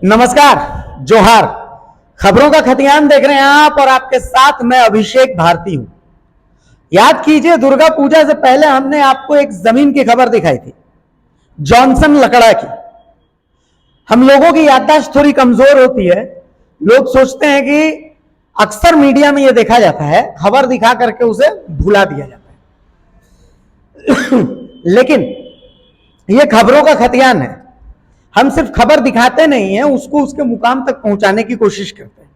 नमस्कार, जोहार। खबरों का खतियान देख रहे हैं आप और आपके साथ मैं अभिषेक भारती हूं। याद कीजिए, दुर्गा पूजा से पहले हमने आपको एक जमीन की खबर दिखाई थी, जॉनसन लकड़ा की। हम लोगों की याददाश्त थोड़ी कमजोर होती है। लोग सोचते हैं कि अक्सर मीडिया में यह देखा जाता है, खबर दिखा करके उसे भुला दिया जाता है। लेकिन यह खबरों का खतियान है। हम सिर्फ खबर दिखाते नहीं हैं, उसको उसके मुकाम तक पहुंचाने की कोशिश करते हैं।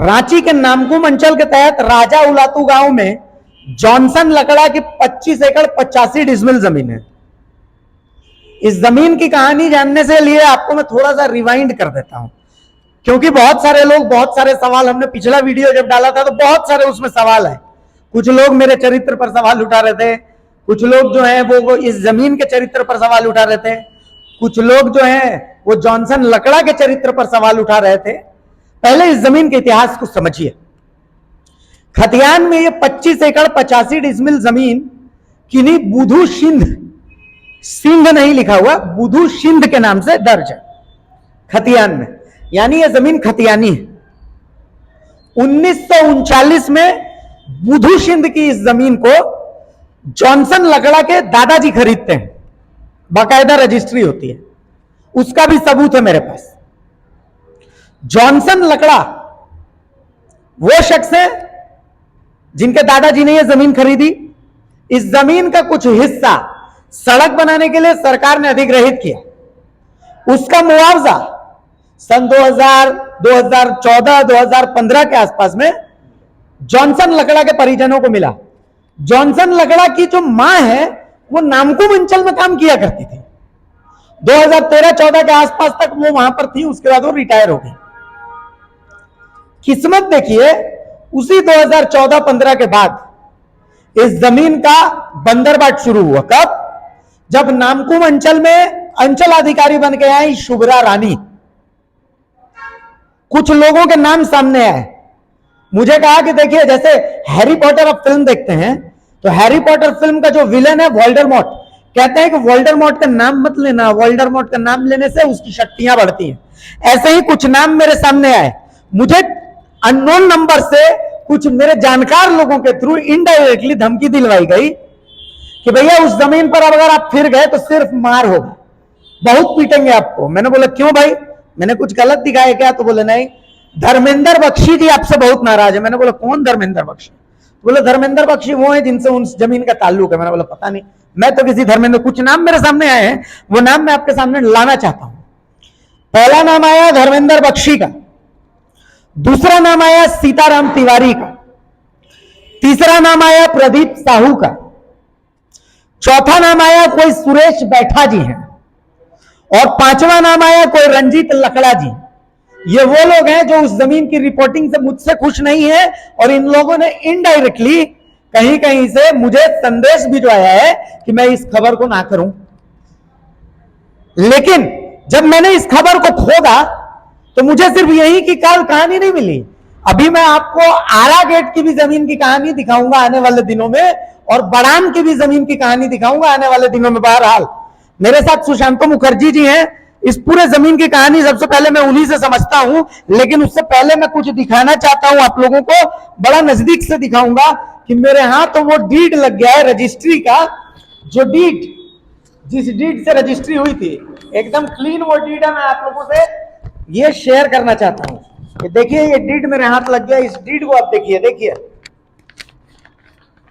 रांची के नामकुम अंचल के तहत राजा उलातू गांव में जॉनसन लकड़ा की 25 एकड़ 85 डिसमिल जमीन है। इस जमीन की कहानी जानने से लिए आपको मैं थोड़ा सा रिवाइंड कर देता हूं, क्योंकि बहुत सारे लोग बहुत सारे सवाल, हमने पिछला वीडियो जब डाला था तो बहुत सारे उसमें सवाल है। कुछ लोग मेरे चरित्र पर सवाल उठा रहे थे, कुछ लोग जो है वो इस जमीन के चरित्र पर सवाल उठा रहे थे, कुछ लोग जो हैं वो जॉनसन लकड़ा के चरित्र पर सवाल उठा रहे थे। पहले इस जमीन के इतिहास को समझिए। खतियान में ये 25 एकड़ 85 डिसमिल जमीन किन्हीं बुधू सिंध, सिंध नहीं लिखा हुआ, बुधू सिंध के नाम से दर्ज है खतियान में, यानी ये जमीन खतियानी है। 1939 में बुधू सिंध की इस जमीन को जॉनसन लकड़ा के दादाजी खरीदते हैं, बाकायदा रजिस्ट्री होती है, उसका भी सबूत है मेरे पास। जॉनसन लकड़ा वो शख्स है जिनके दादाजी ने यह जमीन खरीदी। इस जमीन का कुछ हिस्सा सड़क बनाने के लिए सरकार ने अधिग्रहित किया। उसका मुआवजा सन 2000, 2014, 2015 के आसपास में जॉनसन लकड़ा के परिजनों को मिला। जॉनसन लकड़ा की जो मां है वो नामकुम अंचल में काम किया करती थी। 2013-14 के आसपास तक वो वहां पर थी, उसके बाद वो रिटायर हो गई। किस्मत देखिए, उसी 2014-15 के बाद इस जमीन का बंदरबाट शुरू हुआ। कब? जब नामकुम अंचल में अंचल अधिकारी बन के आई शुभ्रा रानी। कुछ लोगों के नाम सामने आए, मुझे कहा कि देखिए, जैसे हैरी पॉटर आप फिल्म देखते हैं तो हैरी पॉटर फिल्म का जो विलेन है वोल्डेमॉर्ट, कहते हैं कि वोल्डेमॉर्ट का नाम मत लेना, वोल्डेमॉर्ट का नाम लेने से उसकी शक्तियां बढ़ती हैं। ऐसे ही कुछ नाम मेरे सामने आए। मुझे अननोन नंबर से कुछ मेरे जानकार लोगों के थ्रू इनडायरेक्टली धमकी दिलवाई गई कि भैया उस जमीन पर अगर आप फिर गए तो सिर्फ मार होगा, बहुत पीटेंगे आपको। मैंने बोला क्यों भाई, मैंने कुछ गलत दिखाया क्या? तो बोले नहीं, धर्मेंद्र बख्शी जी आपसे बहुत नाराज है। मैंने बोला कौन धर्मेंद्र बख्शी? बोले धर्मेंद्र बख्शी वो है जिनसे उन जमीन का ताल्लुक है। मैंने बोला पता नहीं, मैं तो किसी धर्मेंद्र, कुछ नाम मेरे सामने आए हैं, वो नाम मैं आपके सामने लाना चाहता हूं। पहला नाम आया धर्मेंद्र बख्शी का, दूसरा नाम आया सीताराम तिवारी का, तीसरा नाम आया प्रदीप साहू का, चौथा नाम आया कोई सुरेश बैठा जी हैं, और पांचवा नाम आया कोई रंजीत लकड़ा जी। ये वो लोग हैं जो उस जमीन की रिपोर्टिंग से मुझसे खुश नहीं है, और इन लोगों ने इनडायरेक्टली कहीं कहीं से मुझे संदेश भिजवाया है कि मैं इस खबर को ना करूं। लेकिन जब मैंने इस खबर को खोदा तो मुझे सिर्फ यही की कहानी नहीं मिली। अभी मैं आपको आरा गेट की भी जमीन की कहानी दिखाऊंगा आने वाले दिनों में, और बड़ान की भी जमीन की कहानी दिखाऊंगा आने वाले दिनों में। बहरहाल मेरे साथ सुशांतो मुखर्जी जी हैं। इस पूरे जमीन की कहानी सबसे पहले मैं उन्हीं से समझता हूं, लेकिन उससे पहले मैं कुछ दिखाना चाहता हूं आप लोगों को, बड़ा नजदीक से दिखाऊंगा कि मेरे हाथ तो वो डीड लग गया है रजिस्ट्री का। जो डीड, जिस डीड से रजिस्ट्री हुई थी, एकदम क्लीन वो डीड है। मैं आप लोगों से ये शेयर करना चाहता हूं। देखिए ये डीड मेरे हाथ लग गया। इस डीड को आप देखिए, देखिए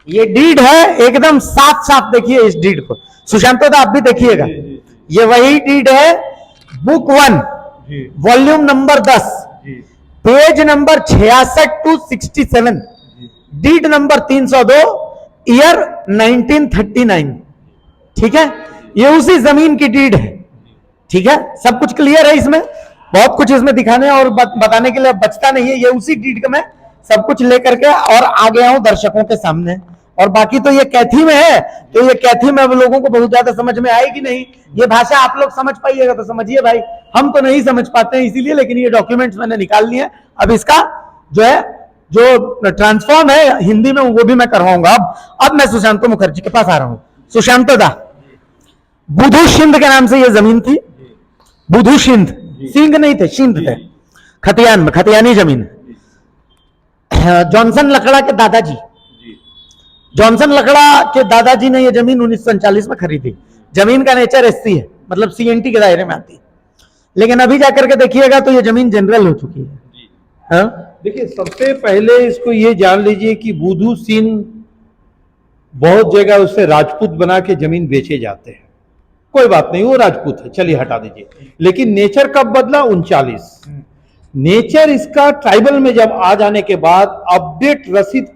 ये डीड है, एकदम साफ साफ देखिए इस डीड को। सुशांतो दा आप भी देखिएगा, ये वही डीड है, book 1 volume number 10, page number 66 to 67, deed number 302, year 1939। ठीक है, ये उसी जमीन की डीड है। ठीक है, सब कुछ क्लियर है इसमें, बहुत कुछ इसमें दिखाने और बताने के लिए बचता नहीं है। ये उसी डीड का मैं सब कुछ लेकर के और आ गया हूं दर्शकों के सामने। और बाकी तो ये कैथी में है, तो ये कैथी में अब लोगों को बहुत ज्यादा समझ में आएगी नहीं। ये भाषा आप लोग समझ पाइएगा तो समझिए भाई, हम तो नहीं समझ पाते हैं इसीलिए। लेकिन ये डॉक्यूमेंट्स मैंने निकाल लिए, अब इसका जो है जो ट्रांसफॉर्म है हिंदी में वो भी मैं करवाऊंगा। अब मैं सुशांतो मुखर्जी के पास आ रहा हूं। सुशांतो दा, बुधू सिंध के नाम से ये जमीन थी। बुधू सिंध, सिंह नहीं थे, सिंध थे, खतियान में, खतियानी जमीन। जॉनसन लकड़ा के दादाजी, जॉनसन लकड़ा के दादाजी ने यह जमीन 1939 में खरीदी। जमीन का नेचर एससी है, मतलब सीएनटी के दायरे में आती है, लेकिन अभी जाकर के देखिएगा तो यह जमीन जनरल हो चुकी है। हाँ? देखिए, सबसे पहले इसको ये जान लीजिए कि बुधू सिंह बहुत जगह उससे राजपूत बना के जमीन बेचे जाते हैं, कोई बात नहीं, वो राजपूत है, चलिए हटा दीजिए। लेकिन नेचर कब बदला? 39। नेचर इसका ट्राइबल में जब आ जाने के बाद अपडेट रसीद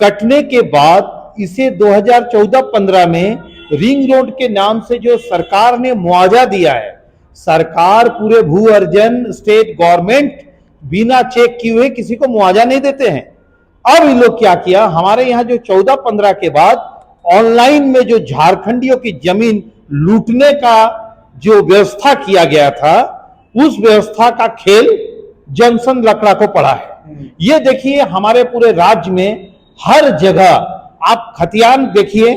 कटने के बाद इसे 2014-15 में रिंग रोड के नाम से जो सरकार ने मुआवजा दिया है, सरकार पूरे भू अर्जन स्टेट गवर्नमेंट बिना चेक किए हुए किसी को मुआवजा नहीं देते हैं। अब इन लोग क्या किया, हमारे यहां जो 14-15 के बाद ऑनलाइन में जो झारखंडियों की जमीन लूटने का जो व्यवस्था किया गया था, उस व्यवस्था का खेल जॉनसन लकड़ा को पड़ा है। ये देखिए, हमारे पूरे राज्य में हर जगह आप खतियान देखिए,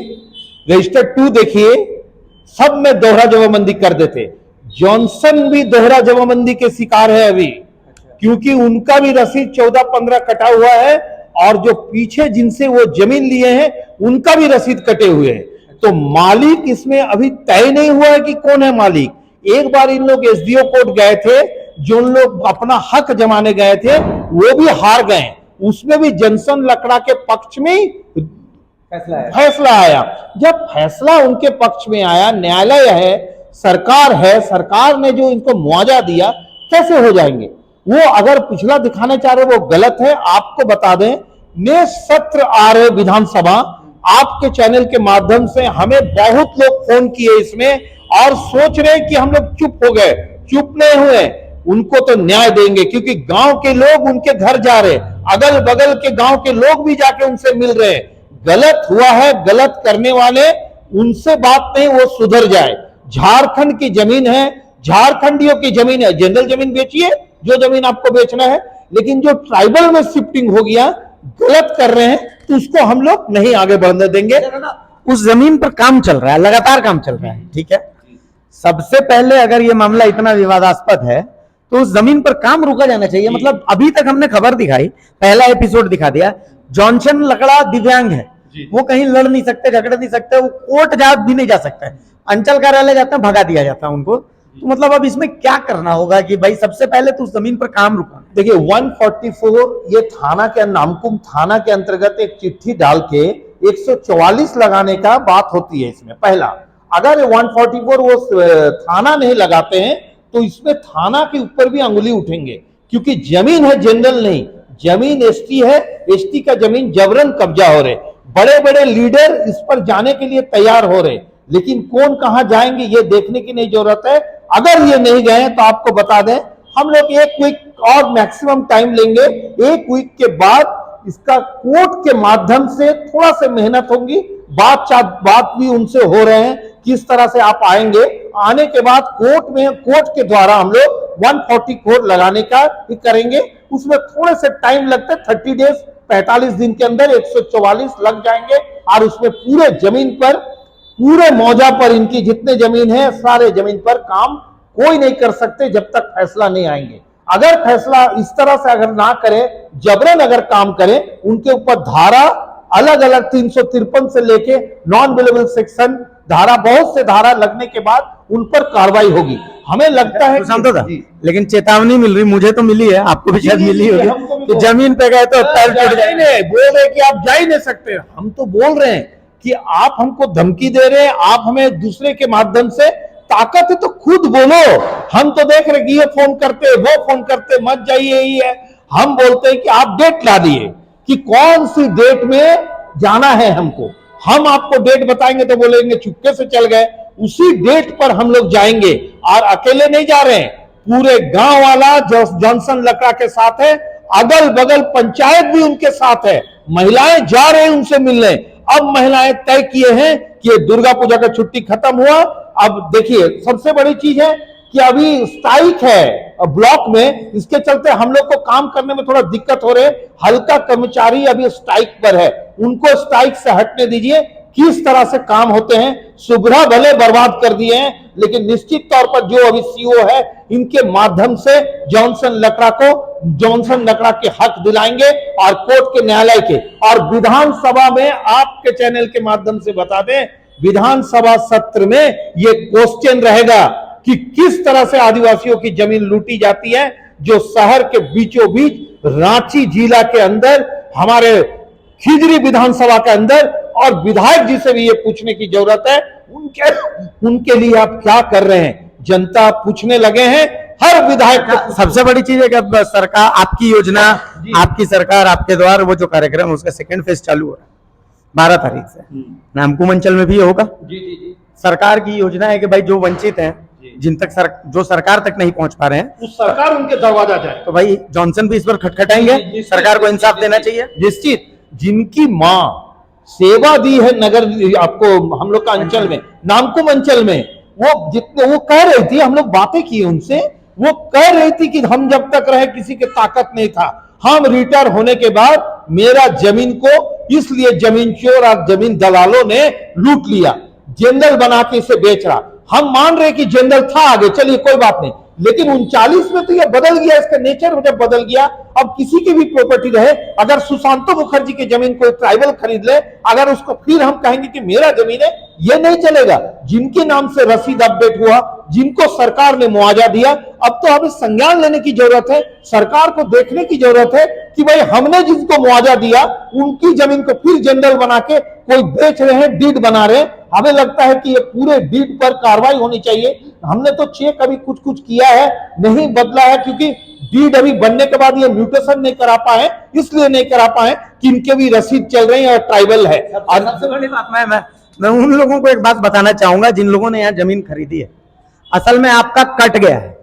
रजिस्टर 2 देखिए, सब में दोहरा जमाबंदी कर देते। जॉनसन भी दोहरा जमाबंदी के शिकार है अभी, क्योंकि उनका भी रसीद 14-15 कटा हुआ है, और जो पीछे जिनसे वो जमीन लिए हैं उनका भी रसीद कटे हुए हैं। तो मालिक इसमें अभी तय नहीं हुआ है कि कौन है मालिक। एक बार इन लोग एसडीओ कोर्ट गए थे, जो उन लोग अपना हक जमाने गए थे वो भी हार गए, उसमें भी जॉनसन लकड़ा के पक्ष में फैसला आया। जब फैसला उनके पक्ष में आया, न्यायालय है, सरकार ने जो इनको मुआवजा दिया, कैसे हो जाएंगे वो? अगर पिछला दिखाना चाह रहे वो गलत है। आपको बता दें, नेक्स्ट सत्र आ रहे विधानसभा, आपके चैनल के माध्यम से हमें बहुत लोग फोन किए इसमें, और सोच रहे कि हम लोग चुप हो गए। चुप नहीं हुए, उनको तो न्याय देंगे, क्योंकि गांव के लोग उनके घर जा रहे, अगल बगल के गांव के लोग भी जाके उनसे मिल रहे। गलत हुआ है, गलत करने वाले उनसे बात नहीं, वो सुधर जाए। झारखंड की जमीन है, झारखंडियों की जमीन है, जनरल जमीन बेचिए जो जमीन आपको बेचना है, लेकिन जो ट्राइबल में शिफ्टिंग हो गया, गलत कर रहे हैं, तो उसको हम लोग नहीं आगे बढ़ने देंगे। उस जमीन पर काम चल रहा है, लगातार काम चल रहा है, ठीक है। सबसे पहले अगर ये मामला इतना विवादास्पद है तो उस जमीन पर काम रुका जाना चाहिए। मतलब अभी तक हमने खबर दिखाई, पहला एपिसोड दिखा दिया, जॉनसन लकड़ा दिव्यांग है, वो कहीं लड़ नहीं सकते, झगड़ नहीं सकते, वो कोर्ट जा भी नहीं जा सकते, अंचल कार्यालय जाते हैं, भगा दिया जाता है उनको। तो मतलब अब इसमें क्या करना होगा कि भाई सबसे पहले तो उस जमीन पर काम रुका। देखिए, 144 ये थाना के नामकुम थाना के अंतर्गत एक चिट्ठी डाल के 144 लगाने का बात होती है इसमें। पहला, अगर 144 वो थाना नहीं लगाते हैं तो इसमें थाना के ऊपर भी अंगुली उठेंगे, क्योंकि जमीन है जनरल नहीं, जमीन एसटी है, एसटी का जमीन जबरन कब्जा हो रहे। बड़े बड़े लीडर इस पर जाने के लिए तैयार हो रहे, लेकिन कौन कहां जाएंगे ये देखने की नहीं जरूरत है। अगर ये नहीं गए तो आपको बता दें, हम लोग 1 वीक और मैक्सिमम टाइम लेंगे। 1 वीक के बाद इसका कोर्ट के माध्यम से थोड़ा सा मेहनत होगी, बात भी उनसे हो रहे हैं किस तरह से आप आएंगे। आने के बाद कोर्ट के द्वारा हम लोग 144 लगाने का भी करेंगे। उसमें थोड़े से टाइम लगता है, 30 डेज 45 दिन के अंदर 144 लग जाएंगे, और उसमें पूरे जमीन पर, पूरे मौजा पर, इनकी जितने जमीन है सारे जमीन पर काम कोई नहीं कर सकते जब तक फैसला नहीं आएंगे। अगर फैसला इस तरह से अगर ना करे, जबरन अगर काम करे, उनके ऊपर धारा अलग अलग 353 से लेके नॉन अवेलेबल सेक्शन धारा, बहुत से धारा लगने के बाद उन पर कार्रवाई होगी। हमें लगता है था, लेकिन चेतावनी मिल रही, मुझे तो मिली है, आपको भी शायद मिली होगी कि जमीन पे गए तो पैर टूट जाए। बोल रहे कि आप जा ही नहीं सकते। हम तो बोल रहे हैं कि आप हमको धमकी दे रहे हैं, आप हमें दूसरे के माध्यम से, ताकत है तो खुद बोलो। हम तो देख रहे कि ये फोन करते, वो फोन करते, मत जाइए, यही है। हम बोलते हैं कि आप डेट ला दिए कि कौन सी डेट में जाना है हमको, हम आपको डेट बताएंगे तो बोलेंगे चुपके से चल गए। उसी डेट पर हम लोग जाएंगे, और अकेले नहीं जा रहे हैं, पूरे गांव वाला जॉनसन लकड़ा के साथ है, अगल बगल पंचायत भी उनके साथ है, महिलाएं जा रहे हैं उनसे मिलने। अब महिलाएं तय किए हैं कि ये दुर्गा पूजा का छुट्टी खत्म हुआ। अब देखिए, सबसे बड़ी चीज है कि अभी स्ट्राइक है ब्लॉक में, इसके चलते हम लोग को काम करने में थोड़ा दिक्कत हो रहे। हल्का कर्मचारी अभी स्ट्राइक पर है, उनको स्ट्राइक से हटने दीजिए। किस तरह से काम होते हैं। सुबह भले बर्बाद कर दिए हैं, लेकिन निश्चित तौर पर जो अभी सीओ है, इनके माध्यम से जॉनसन लकड़ा के हक दिलाएंगे और कोर्ट के, न्यायालय के, और विधानसभा में आपके चैनल के माध्यम से बता दें, विधानसभा सत्र में यह क्वेश्चन रहेगा कि किस तरह से आदिवासियों की जमीन लूटी जाती है, जो शहर के बीचों बीच रांची जिला के अंदर, हमारे खिजरी विधानसभा के अंदर, और विधायक जी से भी ये पूछने की जरूरत है, उनके लिए आप क्या कर रहे हैं। जनता पूछने लगे हैं, हर विधायक को। सबसे बड़ी चीज है कि अब सरकार, आपकी योजना, आपकी सरकार, आपके द्वारा वो जो कार्यक्रम है उसका सेकंड फेज चालू हो रहा है 12 तारीख से। नामकुम अंचल में भी होगा। जी। सरकार की योजना है कि भाई जो वंचित हैं, जिन तक जो सरकार तक नहीं पहुंच पा रहे हैं, उस सरकार उनके दरवाजा जाए, तो भाई जॉनसन भी इस पर खटखटाएंगे। सरकार को इंसाफ देना चाहिए। निश्चित। जिनकी मां सेवा दी है नगर, आपको हम लोग का अंचल में, नामकुम अंचल में, वो कह रही थी, हम लोग बातें की उनसे, वो कह रही थी कि हम जब तक रहे किसी के ताकत नहीं था, हम रिटायर होने के बाद मेरा जमीन को इसलिए जमीन चोर और जमीन दलालों ने लूट लिया, जनरल बना के इसे बेच रहा। हम मान रहे कि जनरल था आगे, चलिए कोई बात नहीं, लेकिन 39 में तो यह बदल गया, इसका नेचर जब बदल गया, अब किसी की भी प्रॉपर्टी रहे, अगर सुशांतो मुखर्जी की जमीन कोई ट्राइबल खरीद ले, अगर उसको फिर हम कहेंगे कि मेरा जमीन है, यह नहीं चलेगा। जिनके नाम से रसीद अपडेट हुआ, जिनको सरकार ने मुआवजा दिया, अब तो हमें संज्ञान लेने की जरूरत है, सरकार को देखने की जरूरत है कि भाई हमने जिनको मुआवजा दिया उनकी जमीन को फिर जनरल बना के कोई बेच रहे हैं, डीड बना रहे हैं। हमें लगता है कि ये पूरे डीड पर कार्रवाई होनी चाहिए। हमने तो चेक अभी कुछ किया है, नहीं बदला है, क्योंकि डीड अभी बनने के बाद ये म्यूटेशन नहीं करा पाए, इसलिए नहीं करा पाए कि इनके भी रसीद चल रही है और ट्राइबल है। और सबसे बड़ी बात, मैं उन लोगों को एक बात बताना चाहूंगा जिन लोगों ने यहाँ जमीन खरीदी है, असल में आपका कट गया है।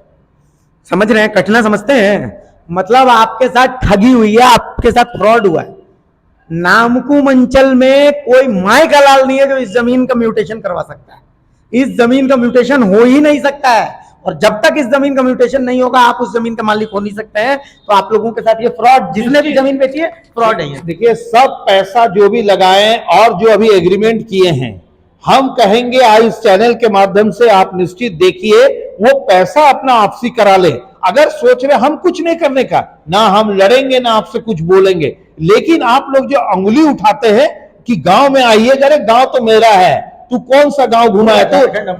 समझ रहे हैं? कटना समझते हैं, मतलब आपके साथ ठगी हुई है, आपके साथ फ्रॉड हुआ है। नामकुम अंचल में कोई माय का लाल नहीं है जो इस जमीन का म्यूटेशन करवा सकता है। इस जमीन का म्यूटेशन हो ही नहीं सकता है, और जब तक इस जमीन का म्यूटेशन नहीं होगा आप उस जमीन का मालिक हो नहीं सकते हैं। तो आप लोगों के साथ ये फ्रॉड, जिसने भी जमीन बेची है, फ्रॉड है। देखिए, सब पैसा जो भी लगाए और जो अभी एग्रीमेंट किए हैं, हम कहेंगे आज इस चैनल के माध्यम से आप निश्चित देखिए, वो पैसा अपना आपसी करा ले। अगर सोच रहे हम कुछ नहीं करने का, ना हम लड़ेंगे ना आपसे कुछ बोलेंगे, लेकिन आप लोग जो अंगुली उठाते हैं कि गांव में आइए, अरे गांव तो मेरा है, तू कौन सा गांव घुमा है, तो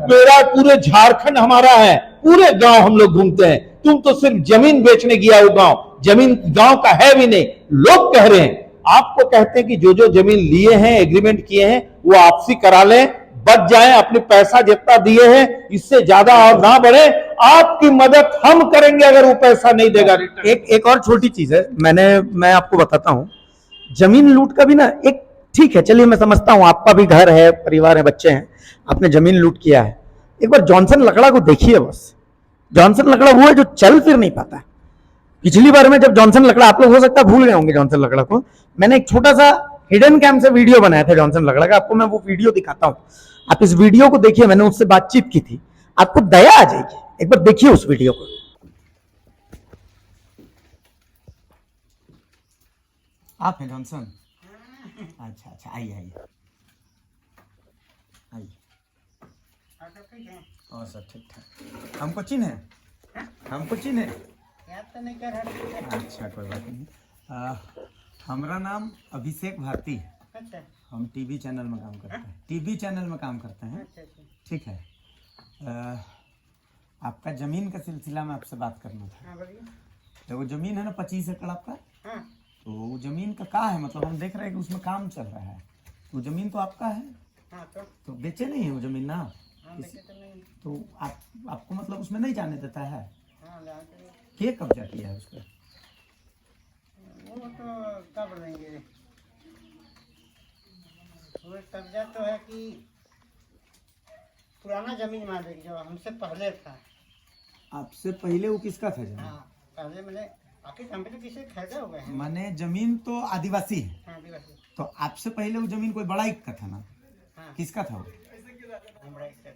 मेरा पूरे झारखंड हमारा है, पूरे गांव हम लोग घूमते हैं, तुम तो सिर्फ जमीन बेचने गया हो, गांव जमीन गांव का है भी नहीं। लोग कह रहे हैं, आपको कहते हैं कि जो जो जमीन लिए हैं, एग्रीमेंट किए हैं, वो आपसी करा लें, बच जाएं, अपने पैसा जितना दिए हैं इससे ज्यादा और ना बढ़े, आपकी मदद हम करेंगे अगर वो पैसा नहीं देगा। एक और छोटी चीज है, मैं आपको बताता हूं, जमीन लूट का भी ना, एक ठीक है, चलिए मैं समझता हूं, आपका भी घर है, परिवार है, बच्चे हैं, आपने जमीन लूट किया है। एक बार जॉनसन लकड़ा को देखिए, बस जॉनसन लकड़ा वो है जो चल फिर नहीं पाता। पिछली बार में जब जॉनसन लकड़ा, आप लोग हो सकता है भूल गए होंगे जॉनसन लकड़ा को, मैंने एक छोटा सा हिडन कैम से वीडियो बनाया था जॉनसन लकड़ा का, आपको मैं वो वीडियो दिखाता हूं। आप इस वीडियो को देखिए, मैंने उससे बातचीत की थी, आपको दया आ जाएगी, एक बार देखिए उस वीडियो को। आप हैं जॉनसन? अच्छा अच्छा, आइए आइए आइए। और सब ठीक ठाक? हमको चिन्ह है, हमको चिन्ह है, याद तो नहीं कर रहा। अच्छा कोई बात नहीं। हमारा नाम अभिषेक भारती है। अच्छा। हम टीवी चैनल में काम करते हैं, टीवी चैनल में काम करते हैं। ठीक है। आपका जमीन का सिलसिला में आपसे बात करना था। तो वो जमीन है ना 25 एकड़ आपका, तो वो जमीन का क्या है, मतलब हम देख रहे हैं कि उसमें काम चल रहा है, तो जमीन तो आपका है। तो बेचे नहीं है वो जमीन ना? तो आपको मतलब उसमें नहीं जाने देता है? क्या कब्जा किया है उस पर? वो तो कब लेंगे, वो कब्जा तो है कि पुराना जमीन मालिक जो हमसे पहले था। आपसे पहले वो किसका था जमीन? हाँ, पहले मैंने आखिर कंपनी किसे खरीदा हुआ है। माने जमीन तो आदिवासी है। हाँ, आदिवासी। तो आपसे पहले वो जमीन कोई बड़ा का था ना? हाँ। किसका था वो?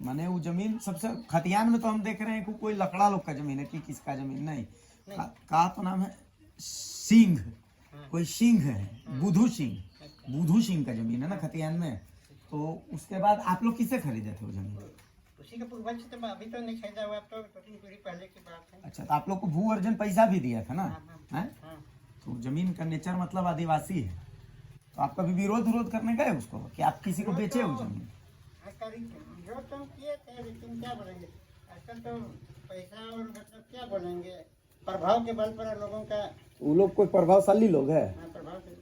माने वो जमीन सबसे खतियान में तो हम देख रहे हैं कि कोई लकड़ा लोग का जमीन है कि किसका जमीन नहीं, का तो नाम है सिंह, कोई सिंह है, बुधू सिंह, बुधू सिंह का जमीन है ना खतियान में। तो उसके बाद आप लोग किससे खरीदे थे वो जमीन? उसी के पूर्वज से तो अभी तो नहीं खरीदा हुआ, अब तो 2-3 पीढ़ी पहले की बात है। अच्छा, तो आप लोग को भू अर्जन पैसा भी दिया था ना? हाँ, हैं? हाँ। तो जमीन का नेचर मतलब आदिवासी है, तो आप कभी विरोध करने गए उसको कि आप किसी को बेचे वो जमीन? जो तुम किए थे, लेकिन क्या बोलेंगे, आजकल तो पैसा और मतलब क्या बोलेंगे, प्रभाव के बल पर लोगों का। वो लोग कोई प्रभावशाली लोग है? हाँ, प्रभाव से।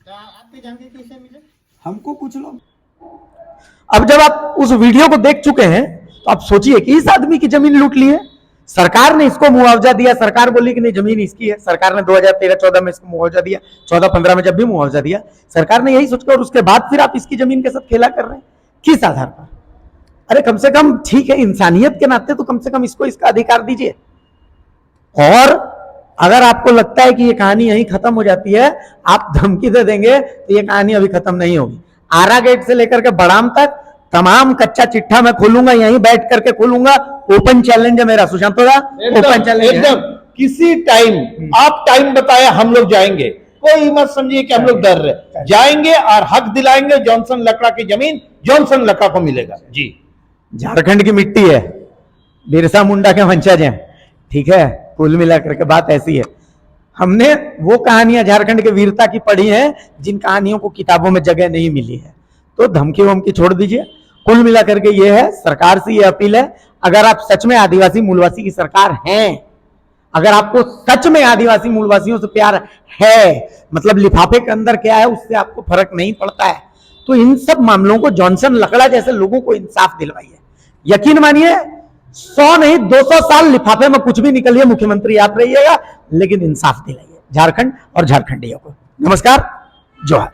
क्या आपकी जानकारी किसे मिले? हमको कुछ लोग। अब जब आप उस वीडियो को देख चुके हैं तो आप सोचिए कि इस आदमी की जमीन लूट ली है, सरकार ने इसको मुआवजा दिया, सरकार बोली कि नहीं जमीन इसकी है, सरकार ने 2013-14 में इसको मुआवजा दिया, 14-15 में जब भी मुआवजा दिया सरकार ने यही सोचकर, और उसके बाद फिर आप इसकी जमीन के साथ खेला कर रहे हैं किस आधार पर? अरे कम से कम ठीक है, इंसानियत के नाते तो कम से कम इसको इसका अधिकार दीजिए। और अगर आपको लगता है कि ये कहानी यहीं खत्म हो जाती है, आप धमकी दे देंगे तो ये कहानी अभी खत्म नहीं होगी। आरा गेट से लेकर के बड़ाम तक तमाम कच्चा चिट्ठा मैं खोलूंगा, यहीं बैठ करके खोलूंगा। ओपन चैलेंज है मेरा, सुशांत होगा ओपन चैलेंज एकदम किसी टाइम आप टाइम बताया, हम लोग जाएंगे, कोई मत समझिए कि हम लोग डर रहे, जाएंगे और हक दिलाएंगे। जॉनसन लकड़ा की जमीन जॉनसन लकड़ा को मिलेगा जी। झारखंड की मिट्टी है, बिरसा मुंडा के वंशज हैं, ठीक है, कुल मिलाकर के बात ऐसी है। हमने वो कहानियां झारखंड के वीरता की पढ़ी हैं जिन कहानियों को किताबों में जगह नहीं मिली है, तो धमकी वमकी छोड़ दीजिए। कुल मिलाकर के ये है, सरकार से ये अपील है, अगर आप सच में आदिवासी मूलवासी की सरकार हैं, अगर आपको सच में आदिवासी मूलवासियों से प्यार है, मतलब लिफाफे के अंदर क्या है उससे आपको फर्क नहीं पड़ता है, तो इन सब मामलों को जॉनसन लकड़ा जैसे लोगों को इंसाफ दिलवाइए। यकीन मानिए 100 नहीं 200 साल लिफाफे में कुछ भी निकलिए, मुख्यमंत्री आप रहिएगा, लेकिन इंसाफ दिलाइए झारखंड और झारखंडियों को। नमस्कार, जोहार।